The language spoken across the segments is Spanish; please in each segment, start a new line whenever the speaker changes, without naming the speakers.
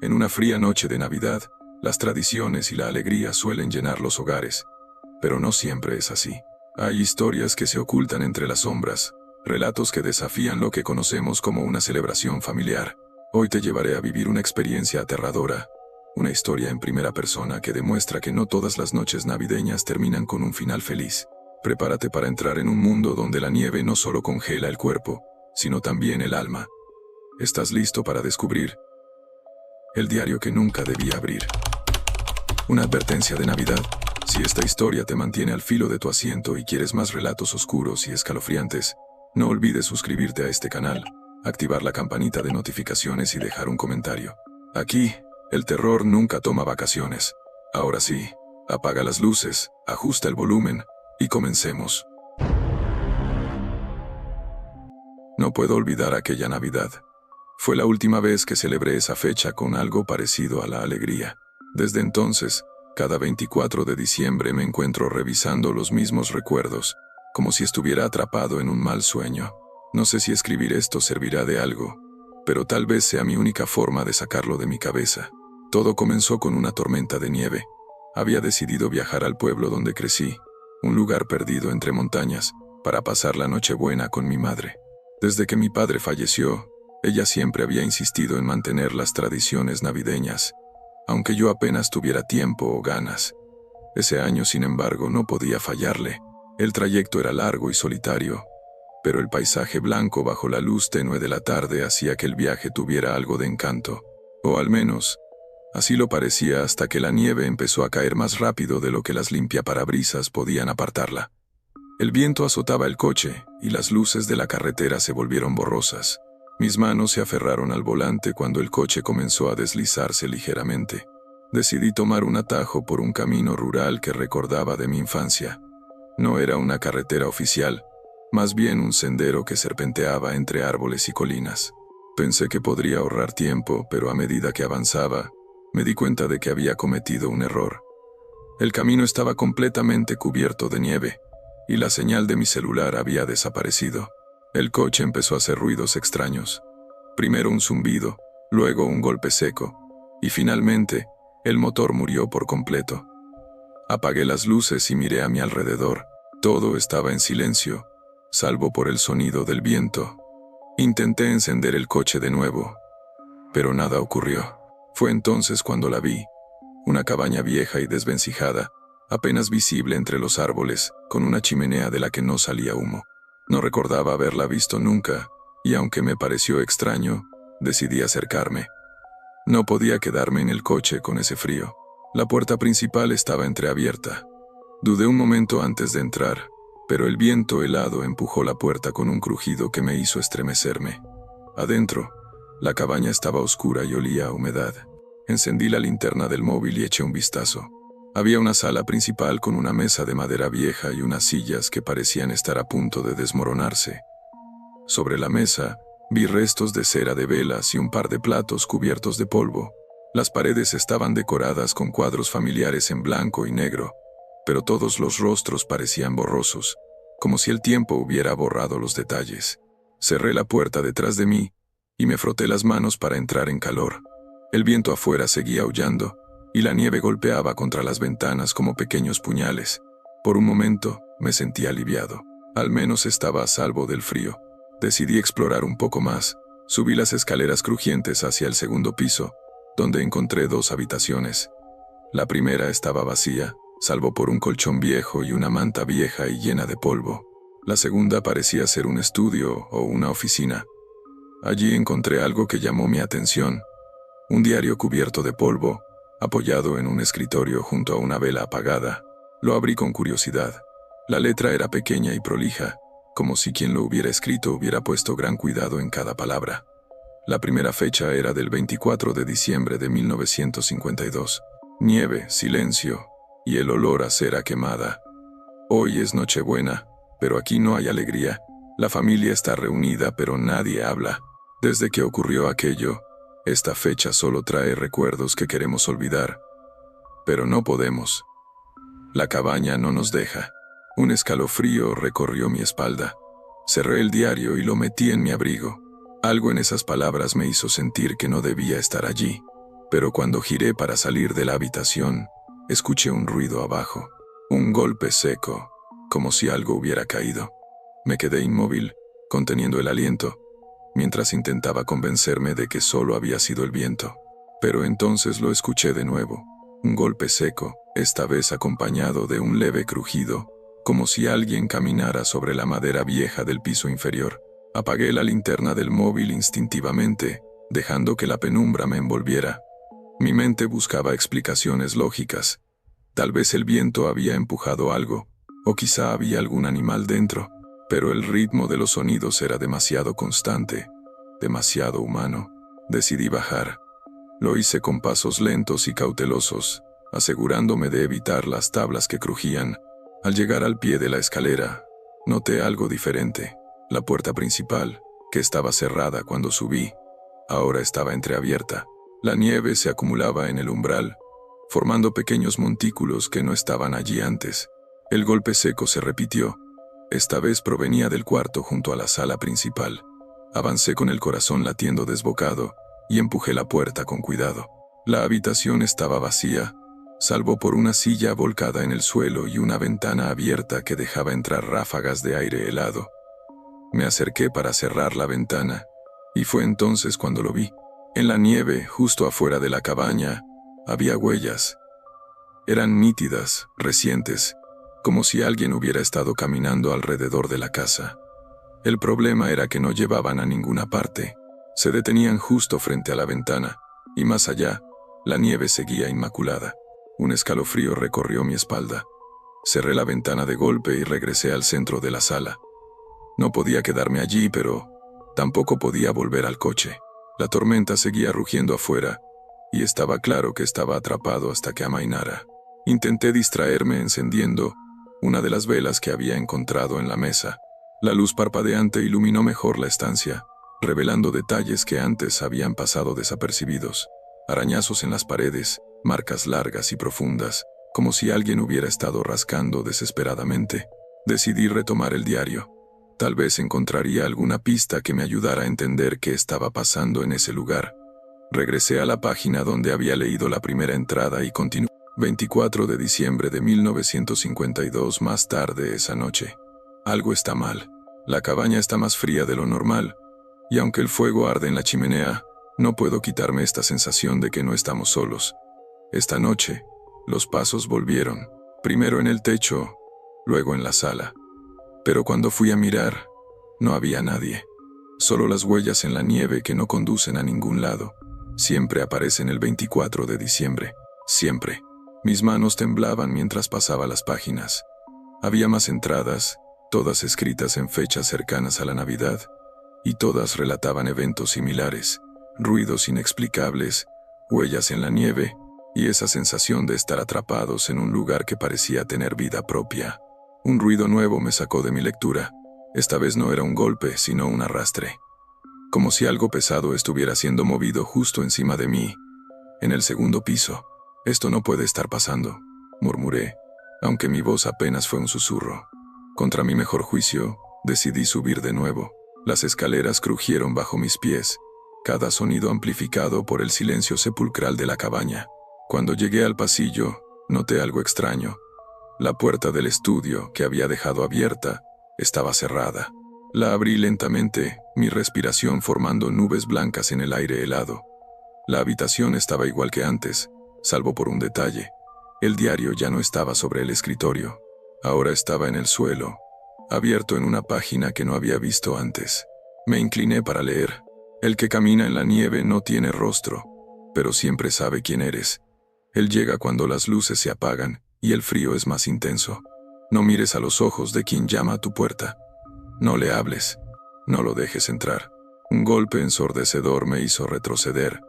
En una fría noche de Navidad, las tradiciones y la alegría suelen llenar los hogares, pero no siempre es así. Hay historias que se ocultan entre las sombras, relatos que desafían lo que conocemos como una celebración familiar. Hoy te llevaré a vivir una experiencia aterradora, una historia en primera persona que demuestra que no todas las noches navideñas terminan con un final feliz. Prepárate para entrar en un mundo donde la nieve no solo congela el cuerpo, sino también el alma. ¿Estás listo para descubrir el diario que nunca debí abrir? Una advertencia de Navidad. Si esta historia te mantiene al filo de tu asiento y quieres más relatos oscuros y escalofriantes, no olvides suscribirte a este canal, activar la campanita de notificaciones y dejar un comentario. Aquí, el terror nunca toma vacaciones. Ahora sí, apaga las luces, ajusta el volumen, y comencemos. No puedo olvidar aquella Navidad. Fue la última vez que celebré esa fecha con algo parecido a la alegría. Desde entonces, cada 24 de diciembre me encuentro revisando los mismos recuerdos, como si estuviera atrapado en un mal sueño. No sé si escribir esto servirá de algo, pero tal vez sea mi única forma de sacarlo de mi cabeza. Todo comenzó con una tormenta de nieve. Había decidido viajar al pueblo donde crecí, un lugar perdido entre montañas, para pasar la Nochebuena con mi madre. Desde que mi padre falleció, ella siempre había insistido en mantener las tradiciones navideñas, aunque yo apenas tuviera tiempo o ganas. Ese año, sin embargo, no podía fallarle. El trayecto era largo y solitario, pero el paisaje blanco bajo la luz tenue de la tarde hacía que el viaje tuviera algo de encanto, o al menos, así lo parecía hasta que la nieve empezó a caer más rápido de lo que las limpiaparabrisas podían apartarla. El viento azotaba el coche, y las luces de la carretera se volvieron borrosas. Mis manos se aferraron al volante cuando el coche comenzó a deslizarse ligeramente. Decidí tomar un atajo por un camino rural que recordaba de mi infancia. No era una carretera oficial, más bien un sendero que serpenteaba entre árboles y colinas. Pensé que podría ahorrar tiempo, pero a medida que avanzaba, me di cuenta de que había cometido un error. El camino estaba completamente cubierto de nieve, y la señal de mi celular había desaparecido. El coche empezó a hacer ruidos extraños. Primero un zumbido, luego un golpe seco, y finalmente, el motor murió por completo. Apagué las luces y miré a mi alrededor. Todo estaba en silencio, salvo por el sonido del viento. Intenté encender el coche de nuevo, pero nada ocurrió. Fue entonces cuando la vi, una cabaña vieja y desvencijada, apenas visible entre los árboles, con una chimenea de la que no salía humo. No recordaba haberla visto nunca, y aunque me pareció extraño, decidí acercarme. No podía quedarme en el coche con ese frío. La puerta principal estaba entreabierta. Dudé un momento antes de entrar, pero el viento helado empujó la puerta con un crujido que me hizo estremecerme. Adentro, la cabaña estaba oscura y olía a humedad. Encendí la linterna del móvil y eché un vistazo. Había una sala principal con una mesa de madera vieja y unas sillas que parecían estar a punto de desmoronarse. Sobre la mesa, vi restos de cera de velas y un par de platos cubiertos de polvo. Las paredes estaban decoradas con cuadros familiares en blanco y negro, pero todos los rostros parecían borrosos, como si el tiempo hubiera borrado los detalles. Cerré la puerta detrás de mí y me froté las manos para entrar en calor. El viento afuera seguía aullando, y la nieve golpeaba contra las ventanas como pequeños puñales. Por un momento, me sentí aliviado. Al menos estaba a salvo del frío. Decidí explorar un poco más. Subí las escaleras crujientes hacia el segundo piso, donde encontré dos habitaciones. La primera estaba vacía, salvo por un colchón viejo y una manta vieja y llena de polvo. La segunda parecía ser un estudio o una oficina. Allí encontré algo que llamó mi atención. Un diario cubierto de polvo, apoyado en un escritorio junto a una vela apagada. Lo abrí con curiosidad. La letra era pequeña y prolija, como si quien lo hubiera escrito hubiera puesto gran cuidado en cada palabra. La primera fecha era del 24 de diciembre de 1952. Nieve, silencio, y el olor a cera quemada. Hoy es Nochebuena, pero aquí no hay alegría. La familia está reunida, pero nadie habla. Desde que ocurrió aquello, esta fecha solo trae recuerdos que queremos olvidar, pero no podemos. La cabaña no nos deja. Un escalofrío recorrió mi espalda. Cerré el diario y lo metí en mi abrigo. Algo en esas palabras me hizo sentir que no debía estar allí. pero cuando giré para salir de la habitación, escuché un ruido abajo, un golpe seco, como si algo hubiera caído. Me quedé inmóvil, conteniendo el aliento, mientras intentaba convencerme de que solo había sido el viento. Pero entonces lo escuché de nuevo, un golpe seco, esta vez acompañado de un leve crujido, como si alguien caminara sobre la madera vieja del piso inferior. Apagué la linterna del móvil instintivamente, dejando que la penumbra me envolviera. Mi mente buscaba explicaciones lógicas. Tal vez el viento había empujado algo, o quizá había algún animal dentro, pero el ritmo de los sonidos era demasiado constante, demasiado humano. Decidí bajar. Lo hice con pasos lentos y cautelosos, asegurándome de evitar las tablas que crujían. Al llegar al pie de la escalera, noté algo diferente. La puerta principal, que estaba cerrada cuando subí, ahora estaba entreabierta. La nieve se acumulaba en el umbral, formando pequeños montículos que no estaban allí antes. El golpe seco se repitió. Esta vez provenía del cuarto junto a la sala principal. Avancé con el corazón latiendo desbocado y empujé la puerta con cuidado. La habitación estaba vacía, salvo por una silla volcada en el suelo y una ventana abierta que dejaba entrar ráfagas de aire helado. Me acerqué para cerrar la ventana, y fue entonces cuando lo vi. En la nieve, justo afuera de la cabaña, había huellas. Eran nítidas, recientes, como si alguien hubiera estado caminando alrededor de la casa. El problema era que no llevaban a ninguna parte. Se detenían justo frente a la ventana, y más allá, la nieve seguía inmaculada. Un escalofrío recorrió mi espalda. Cerré la ventana de golpe y regresé al centro de la sala. No podía quedarme allí, pero tampoco podía volver al coche. La tormenta seguía rugiendo afuera, y estaba claro que estaba atrapado hasta que amainara. Intenté distraerme encendiendo una de las velas que había encontrado en la mesa. La luz parpadeante iluminó mejor la estancia, revelando detalles que antes habían pasado desapercibidos. Arañazos en las paredes, marcas largas y profundas, como si alguien hubiera estado rascando desesperadamente. Decidí retomar el diario. Tal vez encontraría alguna pista que me ayudara a entender qué estaba pasando en ese lugar. Regresé a la página donde había leído la primera entrada y continué. 24 de diciembre de 1952, más tarde esa noche. Algo está mal. La cabaña está más fría de lo normal, y aunque el fuego arde en la chimenea, no puedo quitarme esta sensación de que no estamos solos. Esta noche, los pasos volvieron, primero en el techo, luego en la sala. Pero cuando fui a mirar, no había nadie. Solo las huellas en la nieve que no conducen a ningún lado. Siempre aparecen el 24 de diciembre. Siempre. Mis manos temblaban mientras pasaba las páginas. Había más entradas, todas escritas en fechas cercanas a la Navidad, y todas relataban eventos similares, ruidos inexplicables, huellas en la nieve, y esa sensación de estar atrapados en un lugar que parecía tener vida propia. Un ruido nuevo me sacó de mi lectura. Esta vez no era un golpe, sino un arrastre. Como si algo pesado estuviera siendo movido justo encima de mí, en el segundo piso. «Esto no puede estar pasando», murmuré, aunque mi voz apenas fue un susurro. Contra mi mejor juicio, decidí subir de nuevo. Las escaleras crujieron bajo mis pies, cada sonido amplificado por el silencio sepulcral de la cabaña. Cuando llegué al pasillo, noté algo extraño. La puerta del estudio, que había dejado abierta, estaba cerrada. La abrí lentamente, mi respiración formando nubes blancas en el aire helado. La habitación estaba igual que antes, salvo por un detalle. El diario ya no estaba sobre el escritorio. Ahora estaba en el suelo, abierto en una página que no había visto antes. Me incliné para leer. El que camina en la nieve no tiene rostro, pero siempre sabe quién eres. Él llega cuando las luces se apagan y el frío es más intenso. No mires a los ojos de quien llama a tu puerta. No le hables. No lo dejes entrar. Un golpe ensordecedor me hizo retroceder.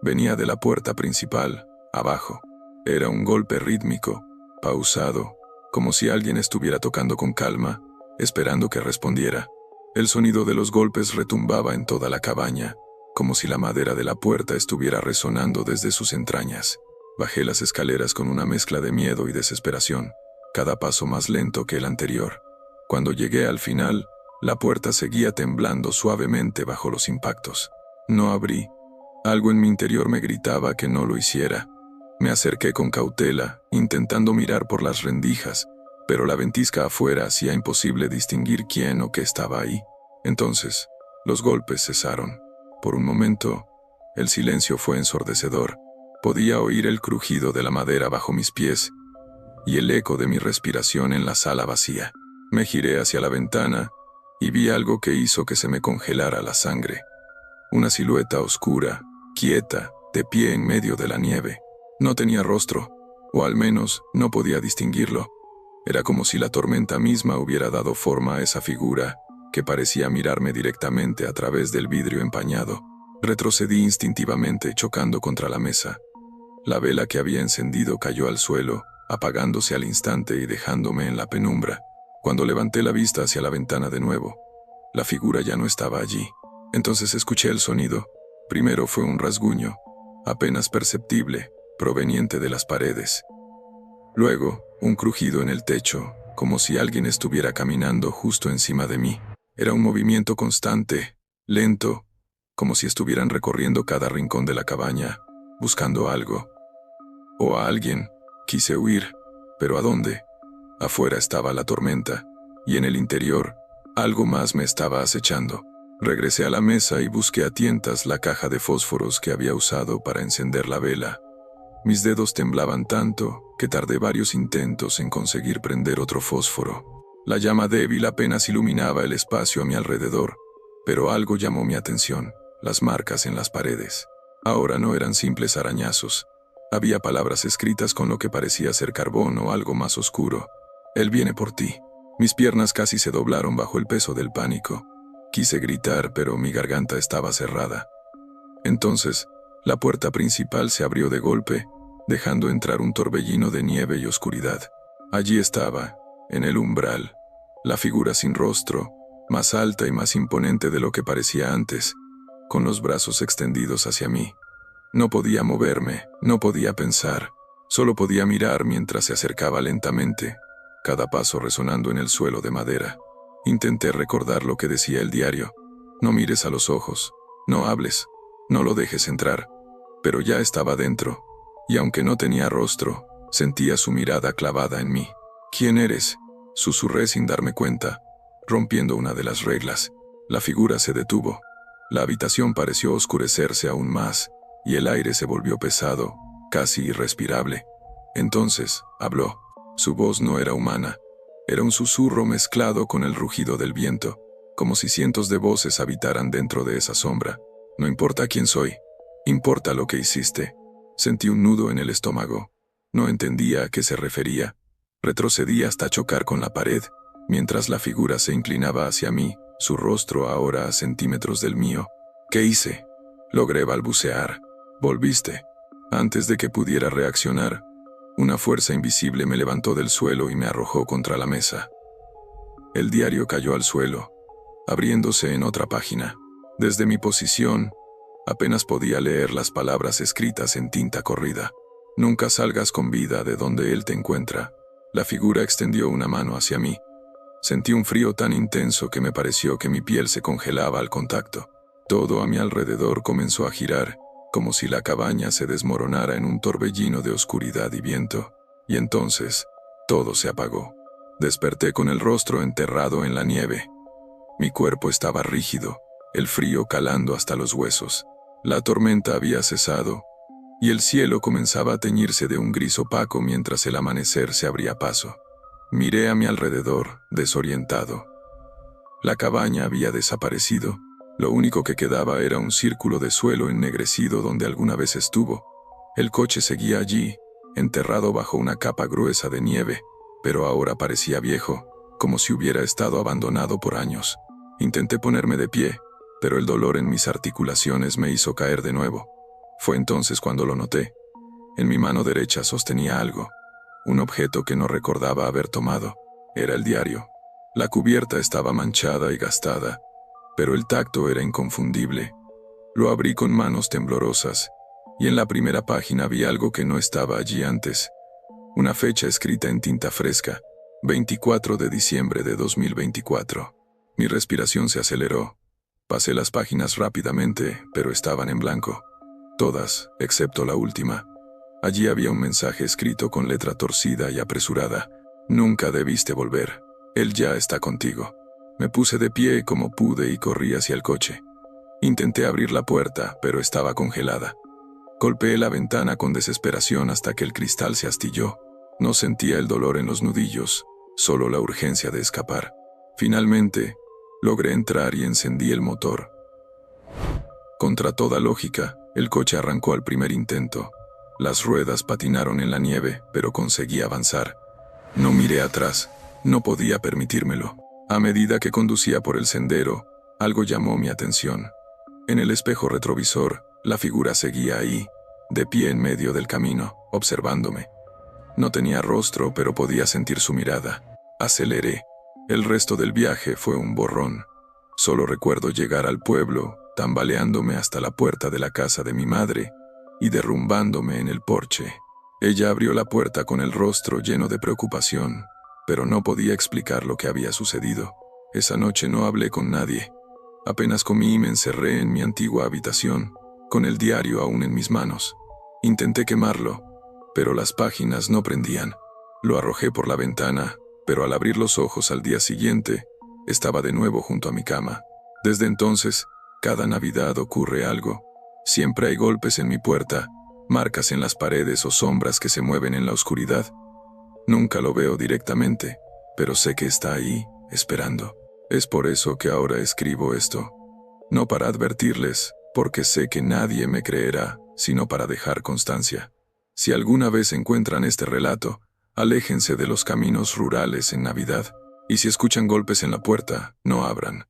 Venía de la puerta principal, abajo. Era un golpe rítmico, pausado, como si alguien estuviera tocando con calma, esperando que respondiera. El sonido de los golpes retumbaba en toda la cabaña, como si la madera de la puerta estuviera resonando desde sus entrañas. Bajé las escaleras con una mezcla de miedo y desesperación, cada paso más lento que el anterior. Cuando llegué al final, la puerta seguía temblando suavemente bajo los impactos. No abrí, Algo en mi interior me gritaba que no lo hiciera. Me acerqué con cautela, intentando mirar por las rendijas, pero la ventisca afuera hacía imposible distinguir quién o qué estaba ahí. Entonces, los golpes cesaron. Por un momento, el silencio fue ensordecedor. Podía oír el crujido de la madera bajo mis pies y el eco de mi respiración en la sala vacía. Me giré hacia la ventana y vi algo que hizo que se me congelara la sangre. Una silueta oscura, quieta, de pie en medio de la nieve. No tenía rostro, o al menos no podía distinguirlo. Era como si la tormenta misma hubiera dado forma a esa figura, que parecía mirarme directamente a través del vidrio empañado. Retrocedí instintivamente, chocando contra la mesa. La vela que había encendido cayó al suelo, apagándose al instante y dejándome en la penumbra. Cuando levanté la vista hacia la ventana de nuevo, la figura ya no estaba allí. Entonces escuché el sonido. Primero fue un rasguño, apenas perceptible, proveniente de las paredes. Luego, un crujido en el techo, como si alguien estuviera caminando justo encima de mí. Era un movimiento constante, lento, como si estuvieran recorriendo cada rincón de la cabaña, buscando algo. O a alguien. Quise huir, pero ¿a dónde? Afuera estaba la tormenta, y en el interior, algo más me estaba acechando. Regresé a la mesa y busqué a tientas la caja de fósforos que había usado para encender la vela. Mis dedos temblaban tanto que tardé varios intentos en conseguir prender otro fósforo. La llama débil apenas iluminaba el espacio a mi alrededor, pero algo llamó mi atención: las marcas en las paredes. Ahora no eran simples arañazos. Había palabras escritas con lo que parecía ser carbón o algo más oscuro. Él viene por ti. Mis piernas casi se doblaron bajo el peso del pánico. Quise gritar, pero mi garganta estaba cerrada. Entonces, la puerta principal se abrió de golpe, dejando entrar un torbellino de nieve y oscuridad. Allí estaba, en el umbral, la figura sin rostro, más alta y más imponente de lo que parecía antes, con los brazos extendidos hacia mí. No podía moverme, no podía pensar, solo podía mirar mientras se acercaba lentamente, cada paso resonando en el suelo de madera. Intenté recordar lo que decía el diario: no mires a los ojos, no hables, no lo dejes entrar. Pero ya estaba dentro, y aunque no tenía rostro, sentía su mirada clavada en mí. ¿Quién eres?, susurré sin darme cuenta, rompiendo una de las reglas. La figura se detuvo. La habitación pareció oscurecerse aún más, y el aire se volvió pesado, casi irrespirable. Entonces, habló. Su voz no era humana. Era un susurro mezclado con el rugido del viento, como si cientos de voces habitaran dentro de esa sombra. No importa quién soy, importa lo que hiciste. Sentí un nudo en el estómago. No entendía a qué se refería. Retrocedí hasta chocar con la pared, mientras la figura se inclinaba hacia mí, su rostro ahora a centímetros del mío. ¿Qué hice?, logré balbucear. Volviste. Antes de que pudiera reaccionar, una fuerza invisible me levantó del suelo y me arrojó contra la mesa. El diario cayó al suelo, abriéndose en otra página. Desde mi posición, apenas podía leer las palabras escritas en tinta corrida. Nunca salgas con vida de donde él te encuentra. La figura extendió una mano hacia mí. Sentí un frío tan intenso que me pareció que mi piel se congelaba al contacto. Todo a mi alrededor comenzó a girar, como si la cabaña se desmoronara en un torbellino de oscuridad y viento. Y entonces, todo se apagó. Desperté con el rostro enterrado en la nieve. Mi cuerpo estaba rígido, el frío calando hasta los huesos. La tormenta había cesado, y el cielo comenzaba a teñirse de un gris opaco mientras el amanecer se abría paso. Miré a mi alrededor, desorientado. La cabaña había desaparecido. Lo único que quedaba era un círculo de suelo ennegrecido donde alguna vez estuvo. El coche seguía allí, enterrado bajo una capa gruesa de nieve, pero ahora parecía viejo, como si hubiera estado abandonado por años. Intenté ponerme de pie, pero el dolor en mis articulaciones me hizo caer de nuevo. Fue entonces cuando lo noté. En mi mano derecha sostenía algo, un objeto que no recordaba haber tomado. Era el diario. La cubierta estaba manchada y gastada, pero el tacto era inconfundible. Lo abrí con manos temblorosas, y en la primera página vi algo que no estaba allí antes. Una fecha escrita en tinta fresca: 24 de diciembre de 2024. Mi respiración se aceleró. Pasé las páginas rápidamente, pero estaban en blanco. todas, excepto la última. Allí había un mensaje escrito con letra torcida y apresurada. Nunca debiste volver. Él ya está contigo. Me puse de pie como pude y corrí hacia el coche. Intenté abrir la puerta, pero estaba congelada. Golpeé la ventana con desesperación hasta que el cristal se astilló. No sentía el dolor en los nudillos, solo la urgencia de escapar. Finalmente, logré entrar y encendí el motor. Contra toda lógica, el coche arrancó al primer intento. Las ruedas patinaron en la nieve, pero conseguí avanzar. No miré atrás, no podía permitírmelo. A medida que conducía por el sendero, algo llamó mi atención. En el espejo retrovisor, la figura seguía ahí, de pie en medio del camino, observándome. No tenía rostro, pero podía sentir su mirada. Aceleré. El resto del viaje fue un borrón. Solo recuerdo llegar al pueblo, tambaleándome hasta la puerta de la casa de mi madre y derrumbándome en el porche. Ella abrió la puerta con el rostro lleno de preocupación, pero no podía explicar lo que había sucedido. Esa noche no hablé con nadie. Apenas comí y me encerré en mi antigua habitación, con el diario aún en mis manos. Intenté quemarlo, pero las páginas no prendían. Lo arrojé por la ventana, pero al abrir los ojos al día siguiente, estaba de nuevo junto a mi cama. Desde entonces, cada Navidad ocurre algo. Siempre hay golpes en mi puerta, marcas en las paredes o sombras que se mueven en la oscuridad. Nunca lo veo directamente, pero sé que está ahí, esperando. Es por eso que ahora escribo esto. No para advertirles, porque sé que nadie me creerá, sino para dejar constancia. Si alguna vez encuentran este relato, aléjense de los caminos rurales en Navidad, y si escuchan golpes en la puerta, no abran.